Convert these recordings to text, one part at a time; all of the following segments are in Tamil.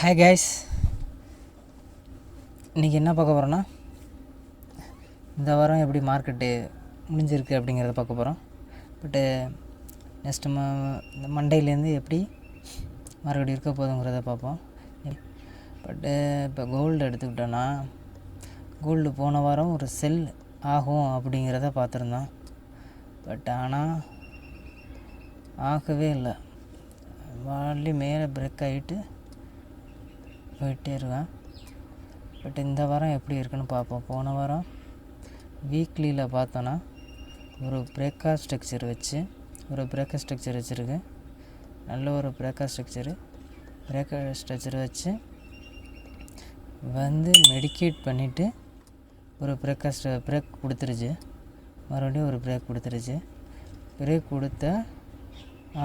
ஹாய் கைஸ், இன்றைக்கி என்ன பார்க்க போகிறோன்னா, இந்த வாரம் எப்படி மார்க்கெட்டு முடிஞ்சிருக்கு அப்படிங்கிறத பார்க்க போகிறோம். பட்டு நெக்ஸ்ட்டு இந்த மண்டேலேருந்து எப்படி மார்க்கெட் இருக்க போகுதுங்கிறத பார்ப்போம். பட்டு இப்போ கோல்டு எடுத்துக்கிட்டோன்னா, கோல்டு போன வாரம் ஒரு செல் ஆகும் அப்படிங்கிறத பார்த்துருந்தோம். பட் ஆனால் ஆகவே இல்லை. வாலி மேலே பிரேக் ஆகிட்டு போயிட்டே இருக்கேன். பட் இந்த வாரம் எப்படி இருக்குன்னு பார்ப்போம். போன வாரம் வீக்லியில் பார்த்தோன்னா ஒரு பிரேக்காக ஸ்ட்ரக்சர் வச்சுருக்கு. நல்ல ஒரு பிரேக்காக ஸ்ட்ரக்சர் வச்சு வந்து மெடிக்கேட் பண்ணிவிட்டு ஒரு பிரேக் கொடுத்துருச்சு. மறுபடியும் ஒரு பிரேக் கொடுத்த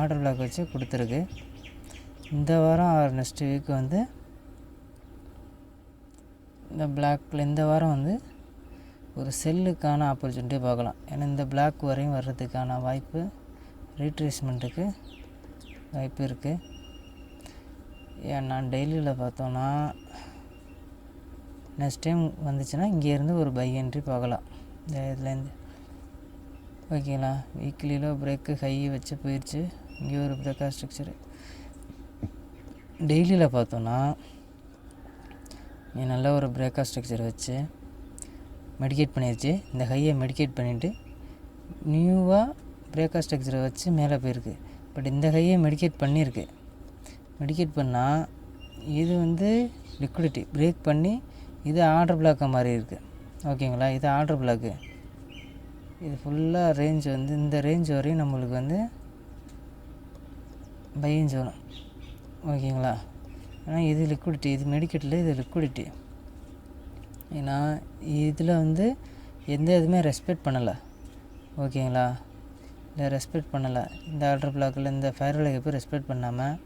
ஆர்டர் பிளாக் வச்சு கொடுத்துருக்கு. இந்த வாரம் நெக்ஸ்ட் வீக் வந்து இந்த வாரம் வந்து ஒரு செல்லுக்கான ஆப்பர்ச்சுனிட்டியை பார்க்கலாம். ஏன்னா இந்த பிளாக் வரையும் வர்றதுக்கான வாய்ப்பு, ரீட்ரேஸ்மெண்ட்டுக்கு வாய்ப்பு இருக்குது. ஏன்னா டெய்லியில் பார்த்தோன்னா நெக்ஸ்ட் டைம் வந்துச்சுன்னா இங்கேருந்து ஒரு பை என்ட்ரி பார்க்கலாம். இந்த இதுலேருந்து ஓகேங்களா. வீக்லியில் பிரேக்கு ஹை வச்சு போயிடுச்சு. இங்கே ஒரு பிரேக்காக ஸ்ட்ரக்சரு. டெய்லியில் பார்த்தோன்னா நல்ல ஒரு பிரேக்காக ஸ்ட்ரக்சர் வச்சு மெடிக்கேட் பண்ணிடுச்சு. இந்த ஹையை மெடிக்கேட் பண்ணிவிட்டு நியூவாக பிரேக்காக ஸ்ட்ரக்சரை வச்சு மேலே போயிருக்கு. பட் இந்த ஹையை மெடிக்கேட் பண்ணால் இது வந்து லிக்விடிட்டி பிரேக் பண்ணி இது ஆர்டர் பிளாக்காக மாறி இருக்குது. ஓகேங்களா. இது ஆர்டர் பிளாக்கு. இது ஃபுல்லாக ரேஞ்ச் வந்து இந்த ரேஞ்ச் வரையும் நம்மளுக்கு வந்து பையன்ஸ் வேணும். ஓகேங்களா. ஏன்னா இது லிக்விடிட்டி, இது மெடிக்கெட்டில் இது லிக்விடிட்டி. ஏன்னா இதில் வந்து எந்த இதுவுமே ரெஸ்பெக்ட் பண்ணலை. ஓகேங்களா. இல்லை ரெஸ்பெக்ட் பண்ணலை. இந்த ஆர்டர் பிளாக்கில் இந்த ஃபேர்வெலுக்கு போய் ரெஸ்பெக்ட் பண்ணாமல்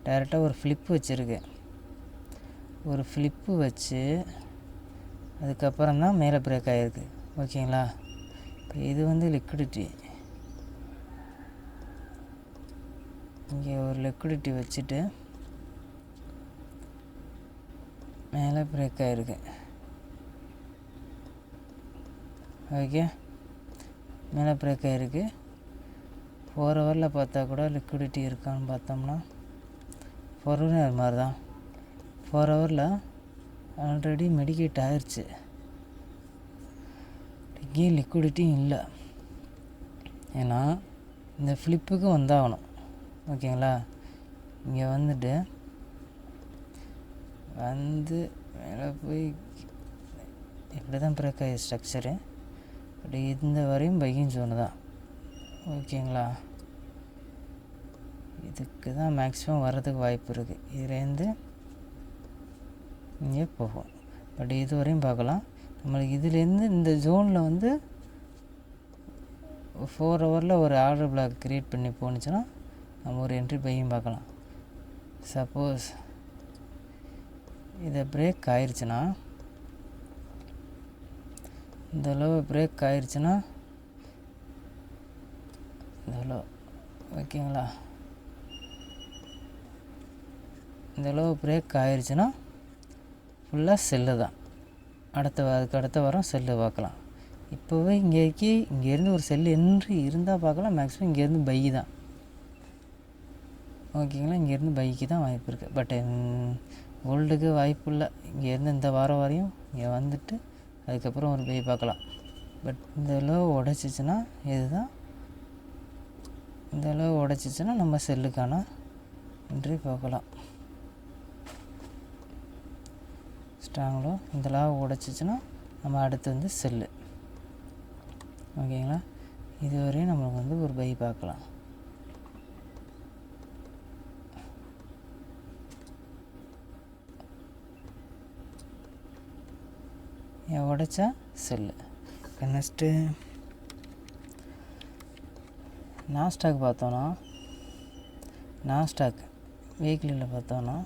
டைரெக்டாக ஒரு ஃப்ளிப்பு வச்சுருக்கு. ஒரு ஃப்ளிப்பு வச்சு அதுக்கப்புறம் தான் மேலே பிரேக் ஆகிருக்கு. ஓகேங்களா. இப்போ இது வந்து லிக்விடிட்டி. இங்கே ஒரு லிக்விடிட்டி வச்சுட்டு மேலே பிரேக் ஆகிருக்கு. ஓகே, மேலே பிரேக் ஆகிருக்கு. 4 ஹவரில் பார்த்தா கூட லிக்விடிட்டி இருக்கான்னு பார்த்தோம்னா 4 ஹவர் அது மாதிரி தான். 4 ஹவரில் ஆல்ரெடி மெடிக்கேட் ஆகிடுச்சு. இங்கே லிக்விடிட்டியும் இல்லை. ஏன்னா இந்த ஃப்ளிப்புக்கு வந்தாகணும். ஓகேங்களா. இங்கே வந்துட்டு மேலே போய் இப்படி தான் பிரேக் ஆகி ஸ்ட்ரக்சரு. பட் இந்த வரையும் பைக்கிங் ஜோனு தான். ஓகேங்களா. இதுக்கு தான் மேக்ஸிமம் வர்றதுக்கு வாய்ப்பு இருக்குது. இதுலேருந்து இங்கே போகும். பட் இது வரையும் பார்க்கலாம். நம்மளுக்கு இதுலேருந்து இந்த ஜோனில் வந்து 4 ஹவரில் ஒரு ஆர்டர் பிளாக் க்ரியேட் பண்ணி போணுச்சுன்னா நம்ம ஒரு என்ட்ரி பையும் பார்க்கலாம். சப்போஸ் இதை பிரேக் ஆயிடுச்சுன்னா, இந்த அளவு பிரேக் ஆயிடுச்சுன்னா இந்த அளவு ஓகேங்களா. இந்த அளவு பிரேக் ஆயிடுச்சுன்னா ஃபுல்லாக செல்லு தான். அதுக்கு அடுத்த வாரம் செல்லு பார்க்கலாம். இப்போவே இங்கேருந்து ஒரு செல்லு என்ட்ரி இருந்தால் பார்க்கலாம். மேக்ஸிமம் இங்கேருந்து பை தான். ஓகேங்களா. இங்கேருந்து பைக்கு தான் வாய்ப்பு இருக்குது. பட் கோல்டுக்கு வாய்ப்பு இல்லை. இங்கேருந்து இந்த வாரம் வரையும் இங்கே வந்துட்டு அதுக்கப்புறம் ஒரு பை பார்க்கலாம். பட் இந்த அளவு உடச்சிச்சின்னா இதுதான். இந்த அளவு உடச்சிச்சின்னா நம்ம செல்லுக்கான என்ட்ரி பார்க்கலாம். ஸ்ட்ராங்கிலோ இந்த அளவு உடச்சிச்சின்னா நம்ம அடுத்து வந்து செல்லு. ஓகேங்களா. இதுவரையும் நம்மளுக்கு வந்து ஒரு பை பார்க்கலாம். உடைச்சா செல்லு. இப்போ நெக்ஸ்ட்டு நாஸ்டாக் பார்த்தோன்னா, நாஸ்டாக் வீக்லியில் பார்த்தோன்னா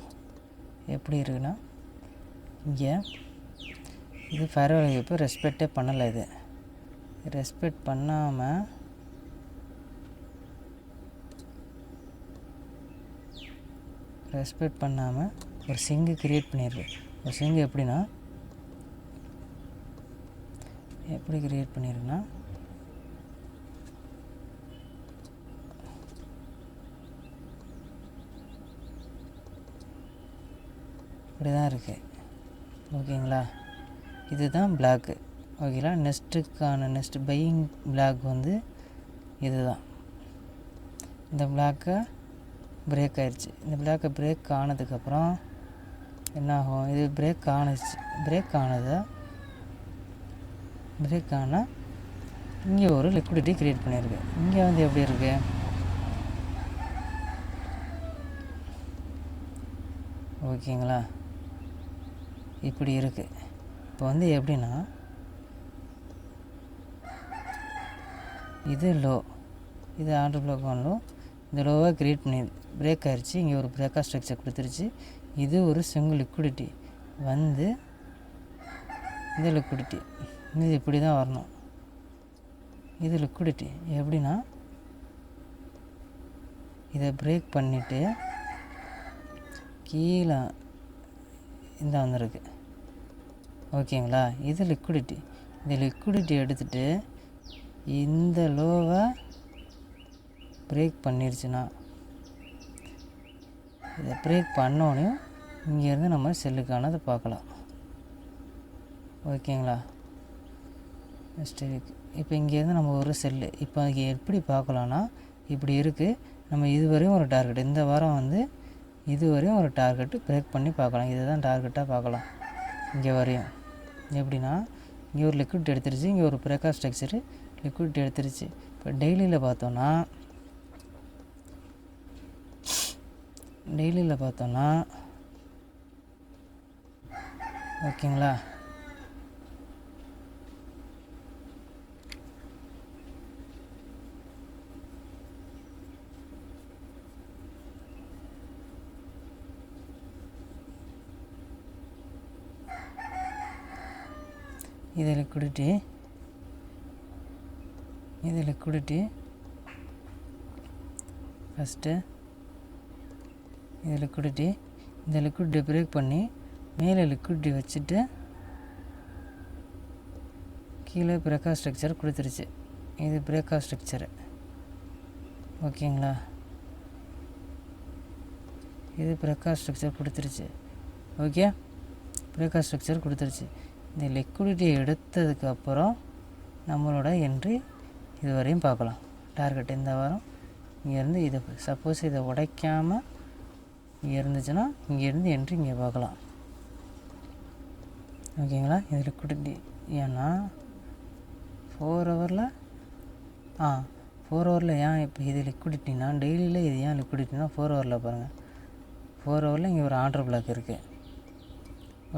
எப்படி இருக்குன்னா, இங்கே இது ஃபேர்வெலுக்கு இப்போ ரெஸ்பெக்டே பண்ணலை. இது ரெஸ்பெக்ட் பண்ணாமல் ரெஸ்பெக்ட் பண்ணாமல் ஒரு சிங்கு க்ரியேட் பண்ணியிருக்கு. ஒரு சிங்கு எப்படின்னா எப்படி க்ரியேட் பண்ணியிருக்குன்னா இப்படி தான் இருக்குது. ஓகேங்களா, இதுதான் பிளாக்கு. ஓகேங்களா, நெக்ஸ்ட் பையிங் பிளாக் வந்து இதுதான். இந்த பிளாக்கை பிரேக் ஆயிடுச்சு. இந்த பிளாக்கை பிரேக் ஆனதுக்கப்புறம் என்ன ஆகும்? இது பிரேக் ஆனால் இங்கே ஒரு லிக்விடிட்டி க்ரியேட் பண்ணியிருக்கு. இங்கே வந்து எப்படி இருக்குது? ஓகேங்களா, இப்படி இருக்குது. இப்போ வந்து எப்படின்னா இது லோ, இது ஆர்டர் பிளாக் 1 லோ. இந்த லோவாக க்ரியேட் பண்ணி பிரேக் ஆகிடுச்சு. இங்கே ஒரு பிரேக்காக ஸ்ட்ரக்சர் கொடுத்துருச்சு. இது ஒரு சிங்கிள் லிக்விடிட்டி வந்து இந்த லிக்விடிட்டி இது இப்படி தான் வரணும். இது லிக்விடிட்டி எப்படின்னா இதை பிரேக் பண்ணிவிட்டு கீழே இந்த வந்துருக்கு. ஓகேங்களா, இது லிக்விடிட்டி. இந்த லிக்விடிட்டி எடுத்துகிட்டு இந்த லோவை பிரேக் பண்ணிருச்சுன்னா இதை பிரேக் பண்ணோன்னே இங்கேருந்து நம்ம செல்லுக்கானதை பார்க்கலாம். ஓகேங்களா, நெக்ஸ்ட்டு இப்போ இங்கேருந்து நம்ம ஒரு செல்லு இப்போ அதுக்கு எப்படி பார்க்கலான்னா இப்படி இருக்குது. நம்ம இதுவரையும் ஒரு டார்கெட், இந்த வாரம் வந்து இதுவரையும் ஒரு டார்கெட்டு பிரேக் பண்ணி பார்க்கலாம். இதை தான் டார்கெட்டாக பார்க்கலாம். இங்கே வரையும் எப்படின்னா இங்கே ஒரு லிக்விட் எடுத்துருச்சு, இங்கே ஒரு பிரேக்காக ஸ்ட்ரக்சரு லிக்விட் எடுத்துருச்சு. இப்போ டெய்லியில் பார்த்தோன்னா ஓகேங்களா, இது லிக்விடிட்டி ஃபஸ்ட்டு இது லிக்விடிட்டி. இந்த லிக்விடிட்டி பிரேக் பண்ணி மேலே லிக்விடிட்டி வச்சுட்டு கீழே பிரேக்காக ஸ்ட்ரக்சர் கொடுத்துருச்சு. இது பிரேக்காக ஸ்ட்ரக்சரு. ஓகேங்களா, இது பிரேக்காக ஸ்ட்ரக்சர் கொடுத்துருச்சு. ஓகே, பிரேக்காக ஸ்ட்ரக்சர் கொடுத்துருச்சு. இந்த லிக்விடிட்டியை எடுத்ததுக்கப்புறம் நம்மளோட என்ட்ரி இது வரையும் பார்க்கலாம். டார்கெட் இந்த வாரம் இங்கேருந்து இதை சப்போஸ் இதை உடைக்காமல் இங்கே இருந்துச்சுன்னா இங்கேருந்து என்ட்ரி இங்கே பார்க்கலாம். ஓகேங்களா, இது லிக்விடிட்டி. ஏன்னா 4 ஹவரில் ஏன் இப்போ இது லிக்விடிட்டினா டெய்லியில் இது ஏன் லிக்விடிட்டினா 4 ஹவரில் பாருங்கள். 4 ஹவரில் இங்கே ஒரு ஆர்டர் பிளாக் இருக்குது.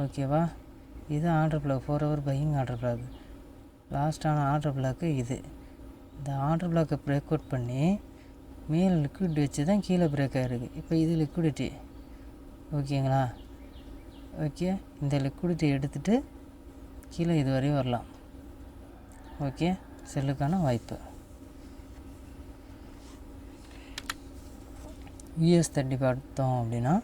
ஓகேவா, இது order block 4 hour buying order block. லாஸ்ட்டான ஆர்டர் பிளாக்கு இது. இந்த ஆர்டர் பிளாக்கை பிரேக் அவுட் பண்ணி மேலே லிக்விட் வச்சு தான் கீழே பிரேக் ஆகிருக்கு. இப்போ இது லிக்விடிட்டி. ஓகேங்களா, ஓகே, இந்த லிக்விடிட்டி எடுத்துகிட்டு கீழே இது வரையும் வரலாம். ஓகே, செல்லுக்கான வாய்ப்பு. US30 பார்த்தோம் அப்படின்னா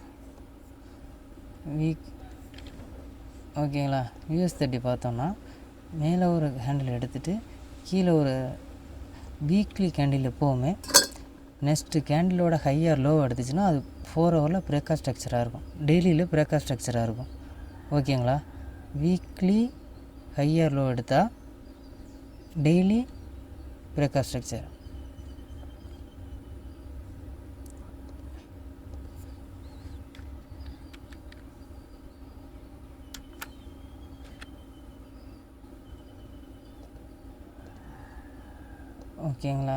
ஓகேங்களா, US30 பார்த்தோம்னா மேலே ஒரு ஹேண்டில் எடுத்துகிட்டு கீழே ஒரு வீக்லி கேண்டில் எப்போவுமே நெக்ஸ்ட்டு கேண்டிலோட ஹையர் லோ எடுத்துச்சுன்னா அது 4 ஹவரில் பிரேக்காக ஸ்ட்ரக்சராக இருக்கும். டெய்லியில் பிரேக்காக ஸ்ட்ரக்சராக இருக்கும். ஓகேங்களா, வீக்லி ஹையர் லோ எடுத்தால் டெய்லி பிரேக்காக ஸ்ட்ரக்சர். ஓகேங்களா,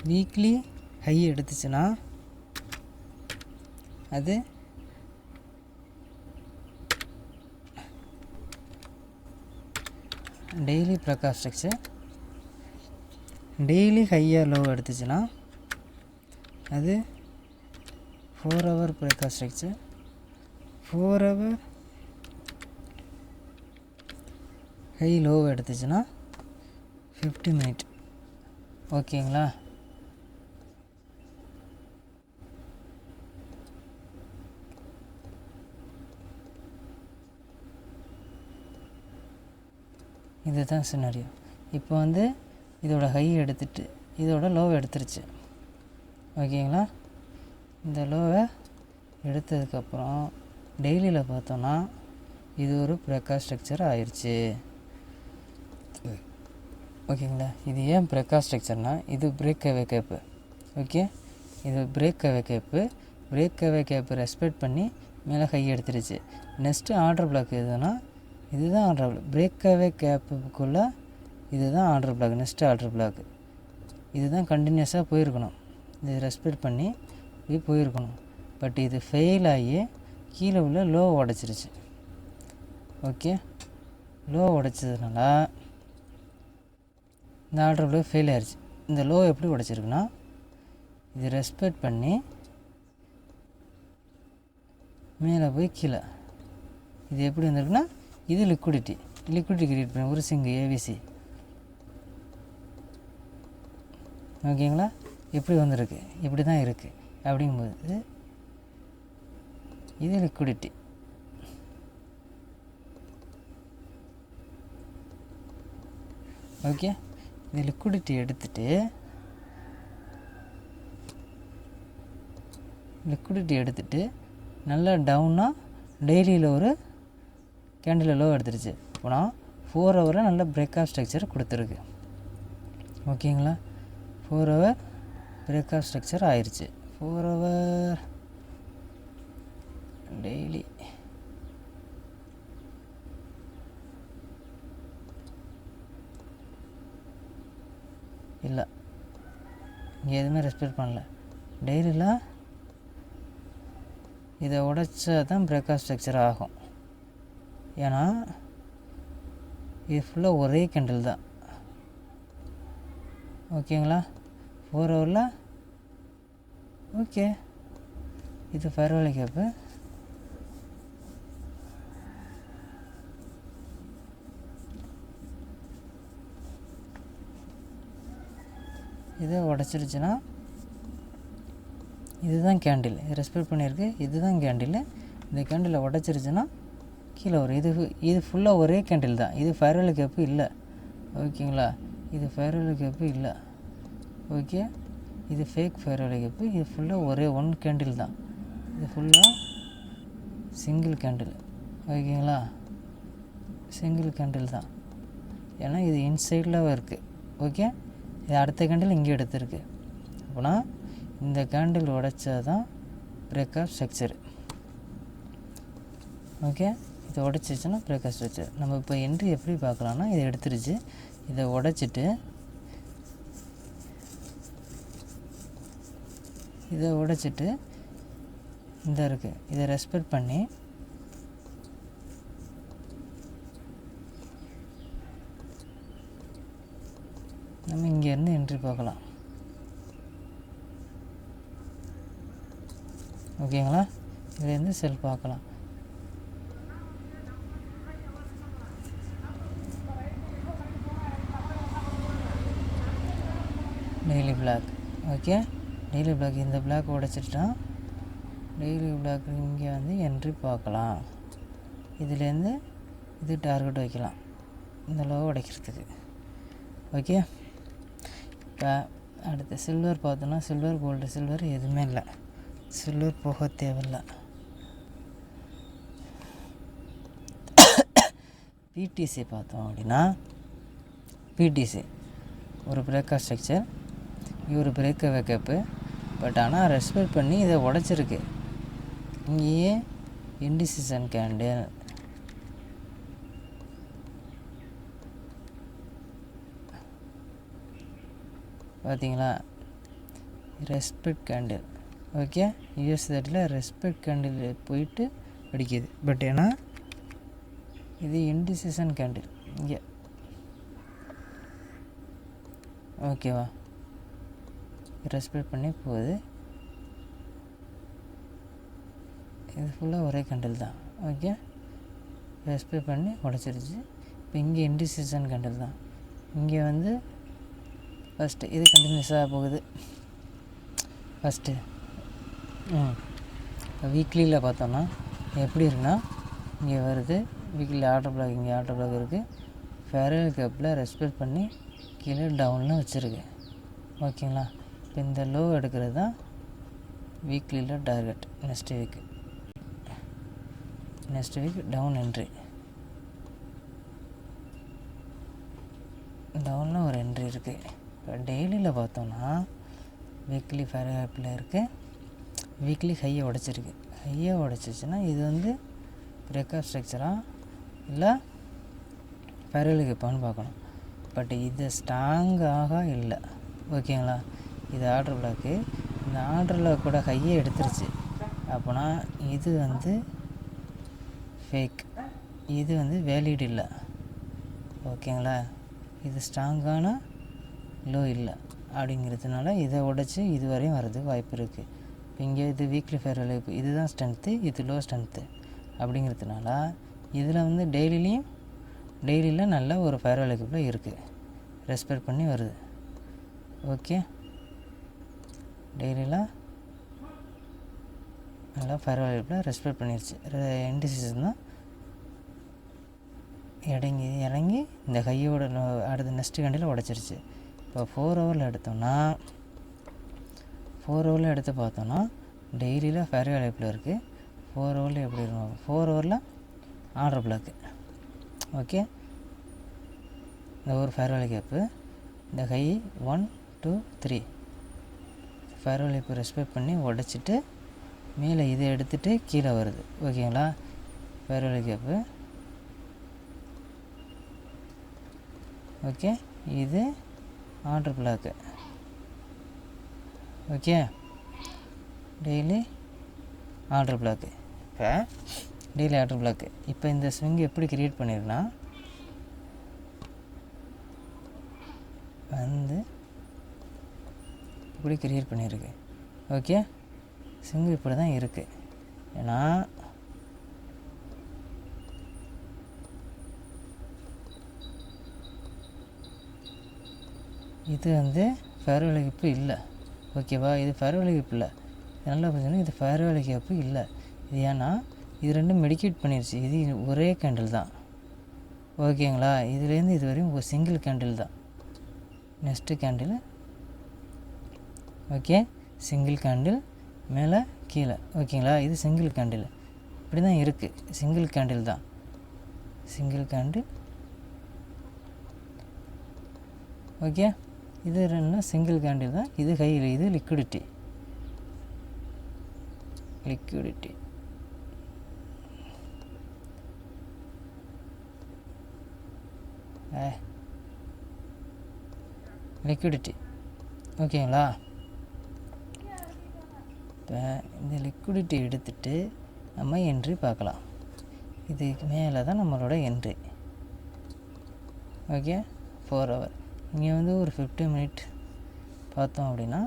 வீக்லி ஹை எடுத்துச்சுன்னா அது டெய்லி பிரேக்காக ஸ்ட்ரக்சர். டெய்லி ஹையாக லோ எடுத்துச்சுன்னா அது 4 hour breaker structure, 4 hour high low எடுத்துச்சுன்னா 50 minute. ஓகேங்களா? இதுதான் சினாரியோ. இப்போ வந்து இதோட ஹை எடுத்துட்டு இதோட லோவை எடுத்துருச்சு. ஓகேங்களா? இந்த லோவை எடுத்ததுக்கப்புறம் டெய்லியில் பார்த்தோன்னா இது ஒரு பிரேக்கர் ஸ்ட்ரக்சர் ஆயிடுச்சு. ஓகேங்களா? இது ஏன் பிரேக்கர் ஸ்ட்ரக்சர்னால் இது பிரேக் அவே கேப்பு. ஓகே, இது break away gap. Break away gap respect பண்ணி மேலே ஹை எடுத்துருச்சு. நெக்ஸ்ட்டு ஆர்டர் பிளாக் எதுனா இதுதான் ஆர்டர் பிளாக். பிரேக் அவே கேப்புக்குள்ளே இதுதான் order block. Next order block இதுதான் கண்டினியூஸாக போயிருக்கணும். இது ரெஸ்பெக்ட் பண்ணி இப்படி போயிருக்கணும். பட் இது ஃபெயில் ஆகி கீழே உள்ள லோ உடச்சிருச்சு. ஓகே, லோ உடைச்சதுனால இந்த ஆர்டர் பிளாக் ஃபெயில் ஆயிடுச்சு. இந்த லோ எப்படி உடைச்சிருக்குன்னா இது ரெஸ்பெக்ட் பண்ணி மேலே போய் கீழே இது எப்படி வந்திருக்குன்னா இது லிக்விடிட்டி கிரியேட் பண்ணி ஒரு சிங்கு ஏவிசி. ஓகேங்களா? எப்படி வந்திருக்கு, இப்படி தான் இருக்குது. அப்படிங்கும்போது இது லிக்விடிட்டி. ஓகே, இது லிக்விடிட்டி எடுத்துகிட்டு நல்லா டவுனாக டெய்லியில் ஒரு கேண்டில் லோ எடுத்துருச்சு. போனால் 4 ஹவரில் நல்ல பிரேக்அப் ஸ்ட்ரக்சர் கொடுத்துருக்கு. ஓகேங்களா? 4 ஹவர் பிரேக்அப் ஸ்ட்ரக்சர் ஆயிடுச்சு. 4 ஹவர் டெய்லி இல்லை, இங்கே எதுவுமே ரெஸ்பெக்ட் பண்ணல. டெய்லியில் இதை உடைச்சா தான் பிரேக்அப் ஸ்ட்ரக்சர் ஆகும். ஏன்னா இது ஃபுல்லாக ஒரே கேண்டில் தான். ஓகேங்களா? 4 ஹவரில் ஓகே, இது ஃபேர்வெல் கேப்பு. இதை உடச்சிருச்சுன்னா இதுதான் கேண்டில். இது ரெஸ்பெக்ட் பண்ணியிருக்கு. இதுதான் கேண்டில். இந்த கேண்டிலை உடச்சிருச்சுன்னா கீழே வரும். இது ஃபுல்லாக ஒரே கேண்டில் தான். இது ஃபேர்வெல் கேப்பு இல்லை. ஓகேங்களா? இது ஃபேர்வெல் கேப்பு இல்லை. ஓகே, இது ஃபேக் ஃபேர்வெல் கேப்பு. இது ஃபுல்லாக ஒரே ஒன் கேண்டில் தான். இது ஃபுல்லாக சிங்கிள் கேண்டில். ஓகேங்களா? சிங்கிள் கேண்டில் தான். ஏன்னா இது இன்சைடில் இருக்குது. ஓகே, இது அடுத்த கேண்டில் இங்கே எடுத்துருக்கு. அப்படின்னா இந்த கேண்டில் உடைச்சா தான் பிரேக்அப் ஸ்ட்ரக்சர். ஓகே, இதை உடைச்சிச்சுன்னா பிரேக்அப் ஸ்ட்ரக்சர். நம்ம இப்போ என்ட்ரி எப்படி பார்க்கலான்னா இதை எடுத்துருச்சு. இதை உடைச்சிட்டு இந்த இருக்குது, இதை ரெஸ்பெக்ட் பண்ணி நம்ம இங்கேருந்து என்ட்ரி பார்க்கலாம். ஓகேங்களா? இதுலேருந்து செல் பார்க்கலாம். Daily block. Okay, daily block. இந்த பிளாக் உடைச்சிட்டா டெய்லி பிளாக் இங்கே வந்து என்ட்ரி பார்க்கலாம். இதுலேருந்து இது டார்கெட் வைக்கலாம் இந்த லோ உடைக்கிறதுக்கு. ஓகே, இப்போ அடுத்து சில்வர் பார்த்தோன்னா சில்வர், கோல்டு, சில்வர் எதுவுமே இல்லை. சில்வர் போக தேவையில்லை. பிடிசி பார்த்தோம் அப்படின்னா பிடிசி ஒரு பிரேக்கர் ஸ்ட்ரக்சர், இது ஒரு பிரேக்கர் கேப்பு. பட் ஆனால் ரெஸ்பெக்ட் பண்ணி இதை உடச்சிருக்கு. இங்கேயே இண்டிசிஷன் கேண்டில், பார்த்தீங்களா? Respect candle. ஓகே, யூஎஸ்டியில் ரெஸ்பெக்ட் கேண்டில் போயிட்டு அடிக்குது. பட் ஏன்னா இது இண்டிசிஷன் கேண்டில் இங்கே. ஓகேவா? ரெஸ்பெக்ட் பண்ணி போகுது. இது ஃபுல்லாக ஒரே கேண்டில் தான். ஓகே, ரெஸ்பெக்ட் பண்ணி உடச்சிருச்சு. இப்போ இங்கே இண்டிசிஷன் கேண்டில் தான். இங்கே வந்து ஃபஸ்ட்டு இது கண்டினியூஸாக போகுது. ஃபஸ்ட்டு இப்போ வீக்லியில் பார்த்தோன்னா எப்படி இருக்குன்னா, இங்கே வருது வீக்லியில் ஆர்டர் பிளாக், இங்கே ஆர்டர் பிளாக் இருக்குது. ஃபெரல் கேப்பில் ரெஸ்பெக்ட் பண்ணி கீழே டவுனில் வச்சுருக்கு. ஓகேங்களா? இப்போ இந்த லோ எடுக்கிறது தான் வீக்லியில் target. Next week down entry, டவுனில் ஒரு என்ட்ரி இருக்குது. இப்போ டெய்லியில் பார்த்தோன்னா வீக்லி ஃபெரல் கேப்பில் இருக்குது. வீக்லி ஹையை உடச்சிருக்கு. ஹையை உடச்சிச்சின்னா இது வந்து பிரேக்கப் ஸ்ட்ரக்சராக இல்லை ஃபெரல் கேப்பான்னு பார்க்கணும். பட் இது ஸ்ட்ராங்காக இல்லை. ஓகேங்களா? இது ஆர்டர் பிளாக்கு. இந்த ஆர்டரில் கூட ஹையை எடுத்துருச்சு. அப்போனா இது வந்து ஃபேக், இது வந்து வேலிட் இல்லை. ஓகேங்களா? இது ஸ்ட்ராங்கான லோ இல்லை அப்படிங்கிறதுனால இதை உடச்சி இது வரையும் வர்றது வாய்ப்பு இருக்குது. இப்போ இங்கே இது வீக்லி ஃபெரல் கேப், இதுதான் ஸ்ட்ரென்த்து, இது லோ ஸ்ட்ரென்த்து அப்படிங்கிறதுனால இதில் வந்து டெய்லியில் நல்ல ஒரு ஃபெரல் கேப்பில் இருக்குது, ரெஸ்பெக்ட் பண்ணி வருது. ஓகே, டெய்லியில் நல்லா ஃபெரல் கேப்பில் ரெஸ்பெக்ட் பண்ணிடுச்சு. இண்டிசிஷன் தான் இறங்கி இந்த கையோட அடுத்த நெக்ஸ்ட் கேண்டில் உடச்சிருச்சு. இப்போ 4 ஹவரில் எடுத்தோம்னா 4 ஹவரில் எடுத்து பார்த்தோன்னா டெய்லியில் ஃபெரல் கேப்பில் இருக்குது. 4 ஹவரில் எப்படி இருக்கும்? 4 ஹவரில் ஆர்டர் பிளாக்கு. ஓகே, இந்த ஒரு ஃபெரல் கேப்பு, இந்த ஹை 1 2 3 ஃபெரல் கேப்பு ரெஸ்பெக்ட் பண்ணி உடச்சிட்டு மேலே இதை எடுத்துகிட்டு கீழே வருது. ஓகேங்களா? Fair value gap. ஓகே, இது order block. Okay, daily order block. இப்போ டெய்லி ஆர்டர் பிளாக்கு. இப்போ இந்த ஸ்விங் எப்படி க்ரியேட் பண்ணியிருக்குன்னா வந்து இப்படி க்ரியேட் பண்ணியிருக்கு. ஓகே, ஸ்விங் இப்படி தான் இருக்குது. ஏன்னா இது வந்து ஃபெரல் கேப்பு இல்லை. ஓகேவா? இது ஃபெரல் கேப் இல்லை. நல்லா புரிஞ்சுன்னா இது ஃபெரல் கேப்பு இல்லை. இது ஏன்னா இது ரெண்டும் மெடிக்கேட் பண்ணிடுச்சு. இது ஒரே கேண்டில் தான். ஓகேங்களா? இதுலேருந்து இது வரையும் ஒரு சிங்கிள் கேண்டில் தான். Next candle. Okay, single candle மேலே கீழே. ஓகேங்களா? இது சிங்கிள் கேண்டில் இப்படி தான் இருக்குது. சிங்கிள் கேண்டில் தான், சிங்கிள் கேண்டில். ஓகே, இது ரெண்டும் சிங்கிள் கேண்டில் தான். இது ஹையில், இது லிக்விடிட்டி. ஓகேங்களா? இப்போ இந்த லிக்விடிட்டி எடுத்துகிட்டு நம்ம என்ட்ரி பார்க்கலாம். இதுக்கு மேலே தான் நம்மளோட என்ட்ரி. Okay, 4 hour. இங்கே வந்து ஒரு 50 மினிட் பார்த்தோம் அப்படின்னா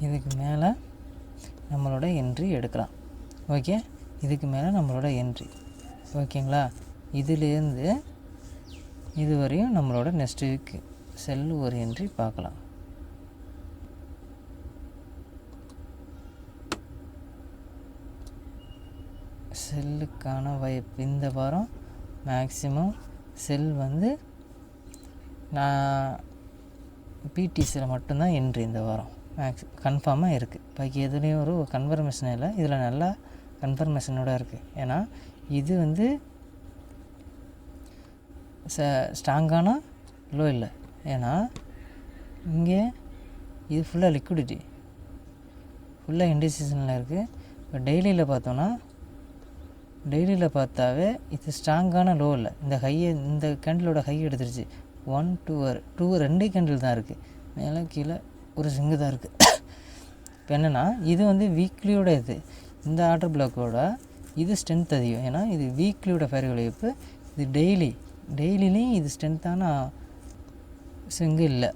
இதுக்கு மேலே நம்மளோட என்ட்ரி எடுக்கலாம். ஓகே, இதுக்கு மேலே நம்மளோட என்ட்ரி. ஓகேங்களா? இதுலேருந்து இது வரையும் நம்மளோட நெக்ஸ்ட் வீக் செல்லு ஒரு என்ட்ரி பார்க்கலாம். செல்லுக்கான வாய்ப்பு இந்த வாரம் மேக்ஸிமம் செல் வந்து நான் பிடிசியில் மட்டும்தான் என்ட்ரி இந்த வாரம் கன்ஃபார்மாக இருக்குது. பாக்கி எதுலேயும் ஒரு கன்ஃபர்மேஷன் இல்லை. இதில் நல்லா கன்ஃபர்மேஷனோட இருக்குது. ஏன்னா இது வந்து ஸ்ட்ராங்கான லோ இல்லை. ஏன்னா இங்கே இது ஃபுல்லாக லிக்விடிட்டி. ஃபுல்லாக இன்டிசிஷனில் இருக்குது. இப்போ டெய்லியில் பார்த்தோன்னா டெய்லியில் பார்த்தாவே இது ஸ்ட்ராங்கான லோ இல்லை. இந்த கேண்டிலோட ஹை எடுத்துருச்சு. 1 2 2 கேண்டில் தான் இருக்குது. மேலே கீழே ஒரு சிங்கு தான் இருக்குது. இப்போ என்னென்னா இது வந்து வீக்லியோட இந்த ஆர்டர் பிளாக்கோட இது ஸ்ட்ரென்த் அதிகம். ஏன்னா இது வீக்லியோட ஃபேர் வேல்யூ. இப்போ இது டெய்லிலையும் இது ஸ்ட்ரென்த்தான சிங்கு இல்லை.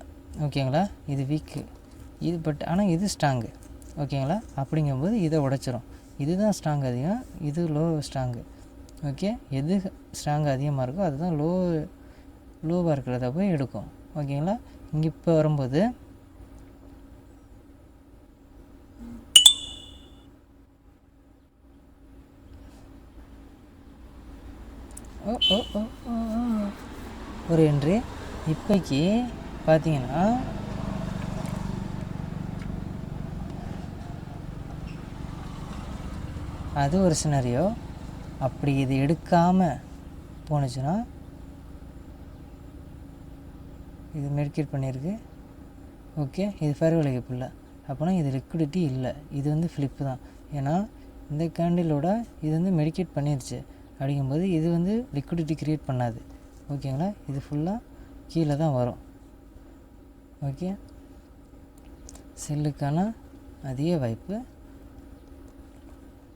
ஓகேங்களா? இது வீக்கு இது, பட் ஆனால் இது ஸ்ட்ராங்கு. ஓகேங்களா? அப்படிங்கும்போது இதை உடைச்சிரும். இதுதான் ஸ்ட்ராங் அதிகம், இது லோ ஸ்ட்ராங்கு. ஓகே, எது ஸ்ட்ராங் அதிகமாக இருக்கோ அதுதான் லோவாக இருக்கிறத போய் எடுக்கும். ஓகேங்களா? இங்கே இப்போ வரும்போது ஒரு என்ட்ரி இப்போக்கி பார்த்தீங்கன்னா அது ஒரு சினாரியோ. அப்படி இது எடுக்காமல் போணுச்சுன்னா இது மெடிக்கேட் பண்ணியிருக்கு. ஓகே, இது ஃபேர் வேல்யூ இல்லை. அப்போனா இது லிக்விடிட்டி இல்லை, இது வந்து ஃப்ளிப்பு தான். ஏன்னா இந்த கேண்டிலோட இது வந்து மெடிக்கேட் பண்ணிடுச்சு. அப்படிங்கும்போது இது வந்து லிக்விடிட்டி க்ரியேட் பண்ணாது. ஓகேங்களா? இது ஃபுல்லாக கீழே தான் வரும். ஓகே, செல்லுக்கான அதிக வாய்ப்பு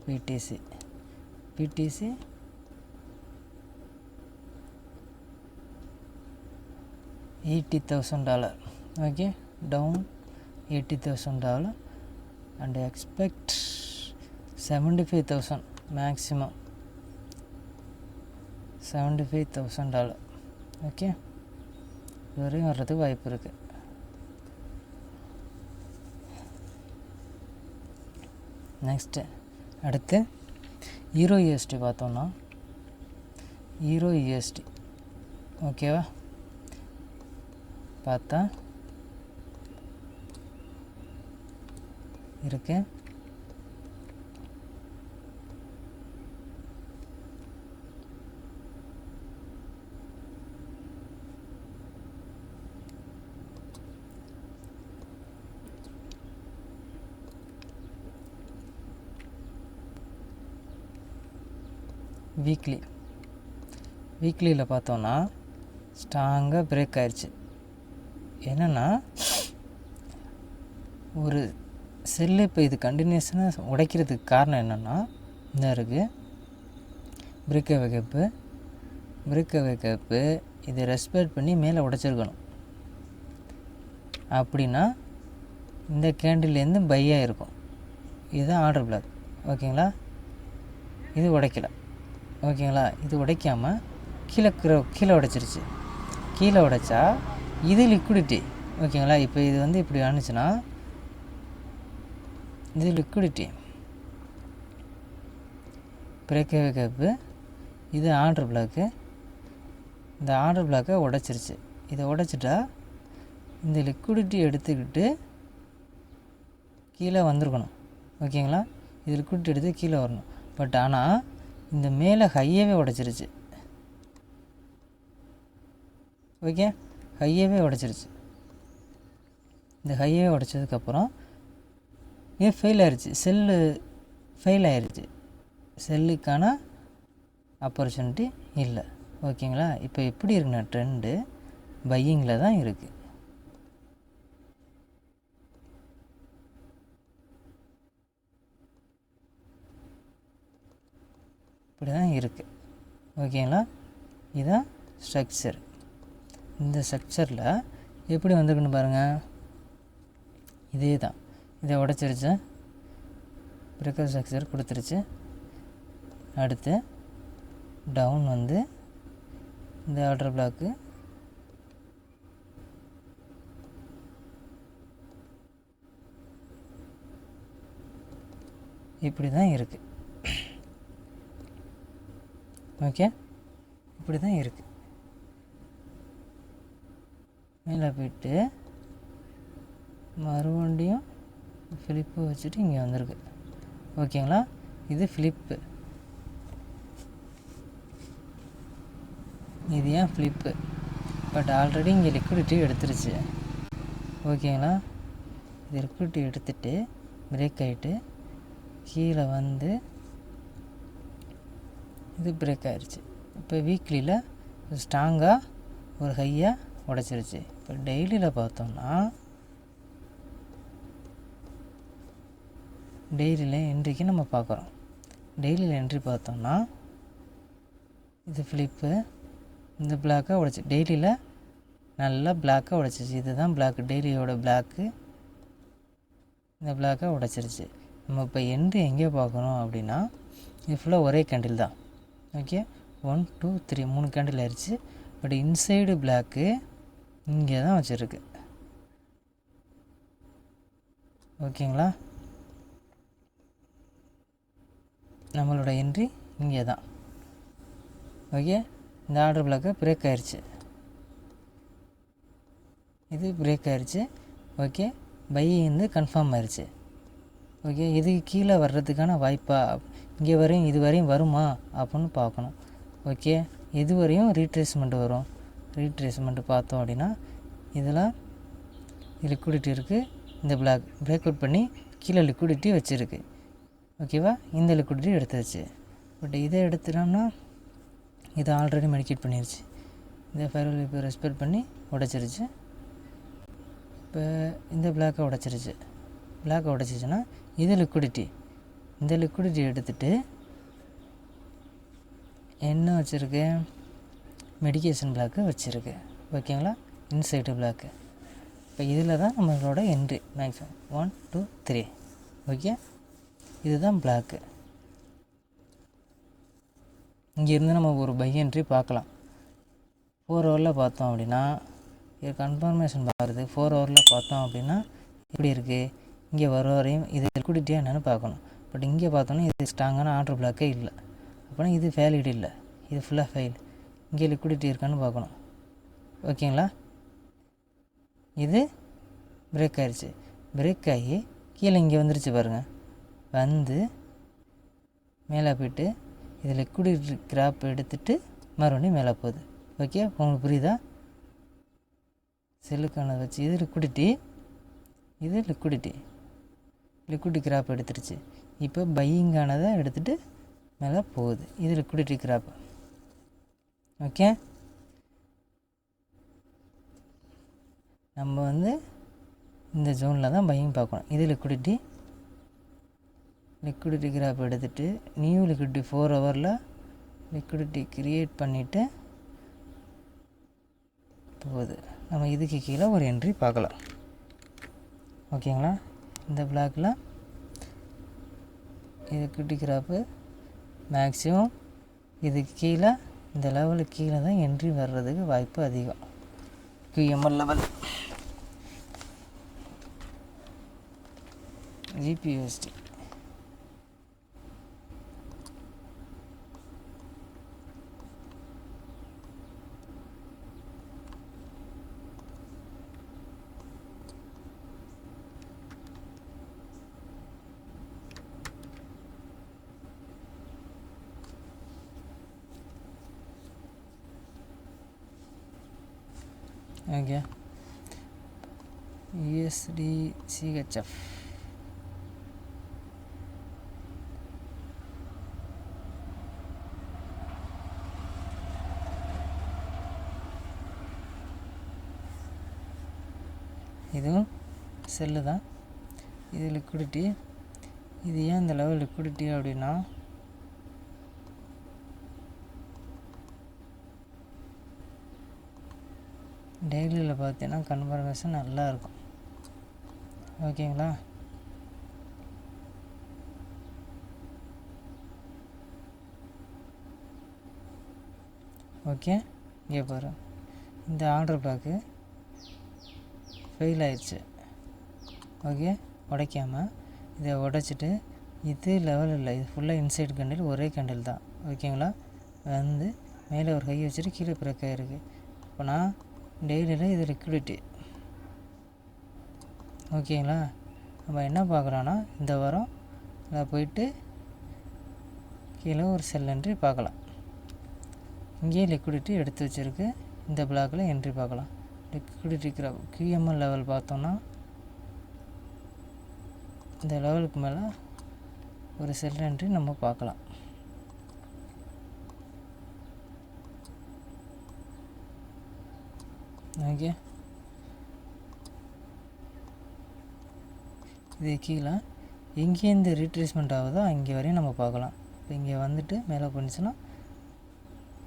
BTC $80,000. Okay, down $80,000 and expect 75,000 maximum $75,000. Okay, இதுவரையும் வர்றதுக்கு வாய்ப்பு இருக்குது. நெக்ஸ்ட்டு அடுத்து ஈரோ யூஎஸ்டி பார்த்தோன்னா ஈரோ யூஎஸ்டி ஓகேவா? பார்த்தா இருக்கு. வீக்லியில் பார்த்தோன்னா ஸ்ட்ராங்காக பிரேக் ஆயிடுச்சு. என்னென்னா ஒரு செல்லு இப்போ இது கண்டினியூஸனாக உடைக்கிறதுக்கு காரணம் என்னென்னா இந்த இருக்குது பிரேக்கவே கேப்பு இதை ரெஸ்பெக்ட் பண்ணி மேலே உடைச்சிருக்கணும். அப்படின்னா இந்த கேண்டில்லேருந்து பையாக இருக்கும். இதுதான் ஆர்டர் பிளாக். ஓகேங்களா? இது உடைக்கல. ஓகேங்களா? இது உடைக்காமல் கீழே உடைச்சிருச்சு. கீழே உடைச்சா இது லிக்விடிட்டி. ஓகேங்களா? இப்போ இது வந்து இப்படி ஆணுச்சுன்னா இது லிக்விடிட்டி. பிரேக்கவே கேப்பு இது ஆர்டர் பிளாக்கு. இந்த ஆர்டர் பிளாக்கை உடைச்சிருச்சு. இதை உடைச்சிட்டா இந்த லிக்விடிட்டி எடுத்துக்கிட்டு கீழே வந்திருக்கணும். ஓகேங்களா? இது லிக்விடிட்டி எடுத்து கீழே வரணும். பட் ஆனால் இந்த மேலே ஹையவே உடைச்சிருச்சு. ஓகே, ஹையவே உடைச்சிருச்சு. இந்த ஹையவே உடைச்சதுக்கப்புறம் இது ஃபெயில் ஆயிடுச்சு. செல்லு ஃபெயில் ஆயிடுச்சு. செல்லுக்கான ஆப்பர்ச்சுனிட்டி இல்லை. ஓகேங்களா? இப்போ எப்படி இருக்குன்னா ட்ரெண்டு பையிங்கில் தான் இருக்குது. இப்படி தான் இருக்குது. ஓகேங்களா? இதுதான் ஸ்ட்ரக்சர். இந்த ஸ்ட்ரக்சரில் எப்படி வந்திருக்குன்னு பாருங்கள். இதே தான். இதை உடைச்சிருச்சு. பிரேக்கர் ஸ்ட்ரக்சர் கொடுத்துருச்சு. அடுத்து டவுன் வந்து இந்த ஆர்டர் பிளாக்கு இப்படி தான் இருக்குது. ஓகே, இப்படி தான் இருக்குது. மேலே போய்ட்டு மறுபடியும் ஃபிலிப்பு வச்சுட்டு இங்கே வந்திருக்கு. ஓகேங்களா? இது ஃபிலிப்பு. இது ஏன் ஃபிலிப்பு? பட் ஆல்ரெடி இங்கே லிக்விடிட்டி எடுத்துருச்சு. ஓகேங்களா? இது லிக்விடிட்டி எடுத்துகிட்டு பிரேக் ஆகிட்டு கீழே வந்து இது பிரேக் ஆகிடுச்சு. இப்போ வீக்லியில் ஸ்ட்ராங்காக ஒரு ஹையாக உடச்சிருச்சு. இப்போ டெய்லியில் பார்த்தோம்னா டெய்லியில் என்ட்ரிக்கு நம்ம பார்க்குறோம். டெய்லியில் என்ட்ரி பார்த்தோம்னா இது ஃப்ளிப்பு இந்த பிளாக்காக உடைச்சி டெய்லியில் நல்லா பிளாக்காக உடைச்சிச்சு. இதுதான் பிளாக்கு, டெய்லியோட பிளாக்கு. இந்த பிளாக்காக உடைச்சிருச்சு. நம்ம இப்போ என்ட்ரி எங்கே பார்க்குறோம் அப்படின்னா இது ஃபுல்லாக ஒரே கேண்டில் தான். ஓகே, 1 2 3 3 கேண்டில் ஆயிடுச்சு. பட் இன்சைடு பிளாக்கு இங்கே தான் வச்சுருக்கு. ஓகேங்களா, நம்மளோட என்ட்ரி இங்கே தான். ஓகே, இந்த ஆர்டர் பிளாக்கு பிரேக் ஆயிடுச்சு. இது பிரேக் ஆயிடுச்சு. ஓகே, பை வந்து கன்ஃபார்ம் ஆயிடுச்சு. ஓகே, இதுக்கு கீழே வர்றதுக்கான வாய்ப்பா இங்கே வரையும் இது வரையும் வருமா அப்படின்னு பார்க்கணும். ஓகே, இது வரையும் ரீட்ரேஸ்மெண்ட் வரும். ரீட்ரேஸ்மெண்ட்டு பார்த்தோம் அப்படின்னா இதில் லிக்விடிட்டி இருக்குது. இந்த பிளாக் பிரேக் அவுட் பண்ணி கீழே லிக்விடிட்டி வச்சுருக்கு. ஓகேவா, இந்த லிக்விடிட்டி எடுத்துருச்சு. பட் இதை எடுத்துட்டோம்னா இதை ஆல்ரெடி மெடிக்கேட் பண்ணிடுச்சு. இந்த ஃபயர்வால் இப்போ ரெஸ்பெக்ட் பண்ணி உடைச்சிருச்சு. இப்போ இந்த பிளாக்கை உடைச்சிருச்சு. பிளாக்கை உடைச்சிச்சுன்னா இது லிக்விடிட்டி. இந்த லிக்விடிட்டி எடுத்துகிட்டு என்ன வச்சுருக்கு, மெடிக்கேஷன் பிளாக்கு வச்சுருக்கு. ஓகேங்களா, இன்சைடு பிளாக்கு. இப்போ இதில் தான் நம்மளோட என்ட்ரி மேக்ஸிமம் 1 2 3. ஓகே, இதுதான் பிளாக்கு. இங்கேருந்து நம்ம ஒரு பை என்ட்ரி பார்க்கலாம். 4 ஹவரில் பார்த்தோம் அப்படின்னா இது கன்ஃபர்மேஷன் பார்க்குறது. 4 ஹவரில் பார்த்தோம் அப்படின்னா எப்படி இருக்குது, இங்கே வர வரையும் இது லிக்விடிட்டியாக என்னென்னு பார்க்கணும். பட் இங்கே பார்த்தோன்னா இது ஸ்ட்ராங்கான ஆர்டர் பிளாக்கே இல்லை. அப்படின்னா இது வேலிட் இல்லை, இது ஃபுல்லாக ஃபெயில். இங்கே லிக்விடிட்டி இருக்கான்னு பார்க்கணும். ஓகேங்களா, இது பிரேக் ஆகிடுச்சு. பிரேக் ஆகி கீழே இங்கே வந்துருச்சு பாருங்கள். வந்து மேலே போய்ட்டு இது லிக்விடிட்டி கிராப் எடுத்துகிட்டு மறுபடியும் மேலே போகுது. ஓகே, உங்களுக்கு புரியுதா? செல்லுக்கானதை வச்சு இது லிக்விடிட்டி, இது லிக்விடிட்டி கிராப் எடுத்துருச்சு. இப்போ பையிங்கானதை எடுத்துகிட்டு மேலே போகுது. இது லிக்விடிட்டி கிராப். ஓகே, நம்ம வந்து இந்த ஜோனில் தான் பையிங் பார்க்கணும். இது லிக்விடிட்டி கிராப் எடுத்துகிட்டு நியூ லிக்விடிட்டி 4 ஹவரில் லிக்விடிட்டி க்ரியேட் பண்ணிவிட்டு போகுது. நம்ம இதுக்கு கீழே ஒரு என்ட்ரி பார்க்கலாம். ஓகேங்களா, இந்த பிளாக்கில் இது லிக்விடிட்டி கிராப்பு மேக்ஸிமம் இதுக்கு கீழே இந்த லெவலுக்கு கீழே தான் என்ட்ரி வர்றதுக்கு வாய்ப்பு அதிகம். QML level GPUSD. Okay, USD CHF. இதுவும் செல்லு தான். இது லிக்விடிட்டி. இது ஏன் இந்த லெவல் லிக்விடிட்டி அப்படின்னா டெய்லியில் பார்த்தீங்கன்னா கன்ஃபர்மேஷன் நல்லா இருக்கும். ஓகேங்களா, ஓகே. இங்கே பாரு, இந்த ஆர்டர் பிளாக்கு ஃபெயில் ஆயிடுச்சு. ஓகே, உடைக்காமல் இதை உடைச்சிட்டு இது லெவல் இல்லை, இது ஃபுல்லாக இன்சைடு கேண்டில், ஒரே கேண்டில் தான். ஓகேங்களா, வந்து மேலே ஒரு கை வச்சுட்டு கீழே பிரேக் ஆகிருக்கு. இப்போ நான் டெய்லியில் இது லிக்விடிட்டி. ஓகேங்களா, நம்ம என்ன பார்க்குறோன்னா இந்த வாரம் இதில் போயிட்டு கீழே ஒரு செல் என்ட்ரி பார்க்கலாம். இங்கேயே லிக்விடிட்டி எடுத்து வச்சுருக்கு. இந்த பிளாக்கில் என்ட்ரி பார்க்கலாம். லிக்விடிட்டி கிராப் QML லெவல் பார்த்தோன்னா இந்த லெவலுக்கு மேலே ஒரு செல் என்ட்ரி நம்ம பார்க்கலாம். ஓகே, இது கீழே எங்கேருந்து ரீட்ரேஸ்மெண்ட் ஆகுதோ அங்கே வரையும் நம்ம பார்க்கலாம். இப்போ இங்கே வந்துட்டு மேலே போணுச்சுன்னா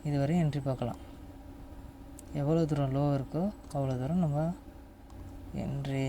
இது வரையும் என்ட்ரி பார்க்கலாம். எவ்வளோ தூரம் லோ இருக்கோ அவ்வளோ தூரம் நம்ம என்ட்ரி